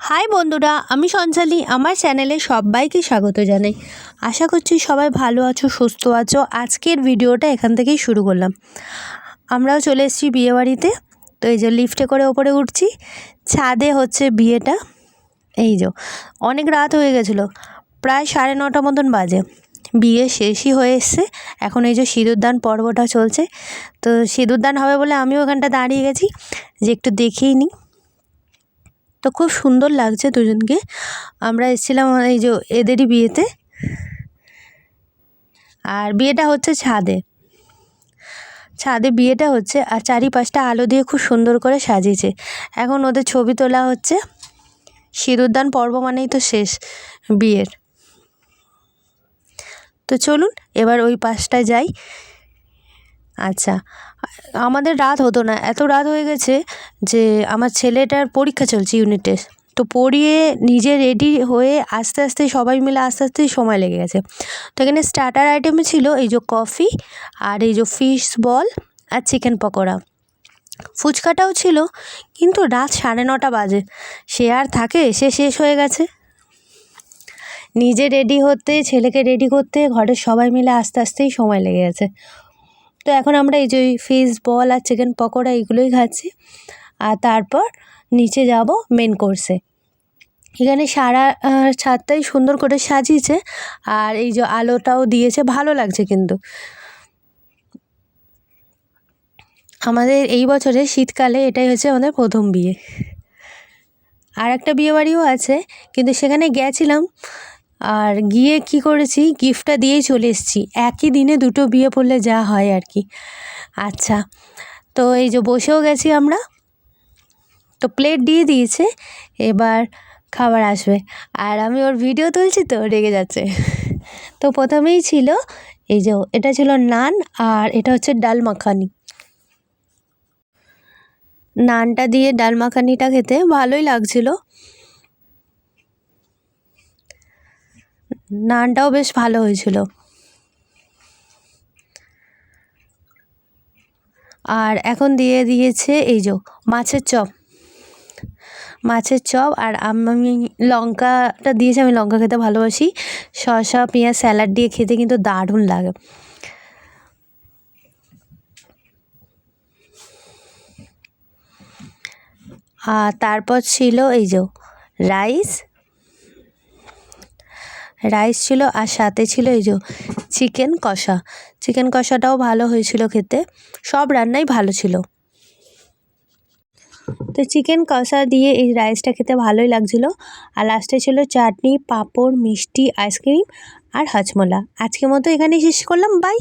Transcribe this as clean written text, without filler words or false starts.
High বন্ধুরা, আমি সঞ্চালি। আমার চ্যানেলে সবাইকে স্বাগত জানাই। আশা করছি সবাই ভালো আছো, সুস্থ আছো। আজকের ভিডিওটা এখান থেকেই শুরু করলাম। আমরাও চলে এসেছি বিয়েবাড়িতে। তো এই যে লিফটে করে ওপরে উঠছি, ছাদে হচ্ছে বিয়েটা। এই যে অনেক রাত হয়ে গেছিলো, প্রায় 9:30 মতন বাজে। বিয়ে শেষই হয়ে এসছে। এখন এই যে সিঁদুরদান পর্বটা চলছে। তো সিঁদুরদান হবে বলে আমিও ওখানটা দাঁড়িয়ে গেছি যে একটু দেখেই নিই। তো খুব সুন্দর লাগছে দুজনকে। আমরা এসেছিলাম এই যে এদেরই বিয়েতে, আর বিয়েটা হচ্ছে ছাদে বিয়েটা হচ্ছে। আর চারিপাশটা আলো দিয়ে খুব সুন্দর করে সাজিয়েছে। এখন ওদের ছবি তোলা হচ্ছে। সিঁদুরদান পর্ব মানেই তো শেষ বিয়ের। তো চলুন এবার ওই পাশটায় যাই। আচ্ছা, আমাদের রাত হতো না, এত রাত হয়ে গেছে যে আমার ছেলেটার পরীক্ষা চলছে, ইউনিট টেস্ট। তো পড়িয়ে নিজে রেডি হয়ে আস্তে আস্তে সবাই মিলে আস্তে আস্তেই সময় লেগে গেছে। তো এখানে স্টার্টার আইটেমে ছিল এই যে কফি, আর এই যে ফিশ বল, আর চিকেন পকোড়া। ফুচকাটাও ছিল, কিন্তু রাত 9:30 বাজে, সে আর থাকে, সে শেষ হয়ে গেছে। নিজে রেডি হতে, ছেলেকে রেডি করতে ঘরের সবাই মিলে আস্তে আস্তেই সময় লেগে গেছে। তো এখন আমরা এই যে ফিশ বল আর চিকেন পকোড়া এইগুলোই খাচ্ছি। আর তারপর নিচে যাব মেন কোর্সে। এখানে সারা ছাদটাই সুন্দর করে সাজিয়েছে, আর এই যে আলোটাও দিয়েছে, ভালো লাগছে। কিন্তু আমাদের এই বছরে শীতকালে এটাই হচ্ছে আমাদের প্রথম বিয়ে। আর একটা বিয়েবাড়িও আছে, কিন্তু সেখানে গেছিলাম, আর গিয়ে কি করেছি, গিফটটা দিয়েই চলে এসেছি। একই দিনে দুটো বিয়ে পড়লে যা হয় আর কি। আচ্ছা, তো এই যে বসেও গেছি আমরা। তো প্লেট দিয়ে দিয়েছে, এবার খাবার আসবে। আর আমি ওর ভিডিও তুলছি তো রেগে যাচ্ছে। তো প্রথমেই ছিল এই যে, এটা ছিল নান, আর এটা হচ্ছে ডাল মাখানি। নানটা দিয়ে ডাল মাখানিটা খেতে ভালোই লাগছিল। নানটাও বেশ ভালো হয়েছিল। আর এখন দিয়ে দিয়েছে এই যে মাছের চপ। আর আমি লঙ্কাটা দিয়েছি, আমি লঙ্কা খেতে ভালোবাসি। শসা পেঁয়াজ স্যালাড দিয়ে খেতে কিন্তু দারুণ লাগে। আর তারপর ছিল এই যে রাইস ছিল, আর সাথে ছিল এই যে চিকেন কষাটাও ভালো হয়েছিল খেতে। সব রান্নাই ভালো ছিল। তো চিকেন কষা দিয়ে এই রাইসটা খেতে ভালোই লাগছিল। আর লাস্টে ছিল চাটনি, পাঁপড়, মিষ্টি, আইসক্রিম আর হজমোলা। আজকের মতো এখানেই শেষ করলাম, বাই।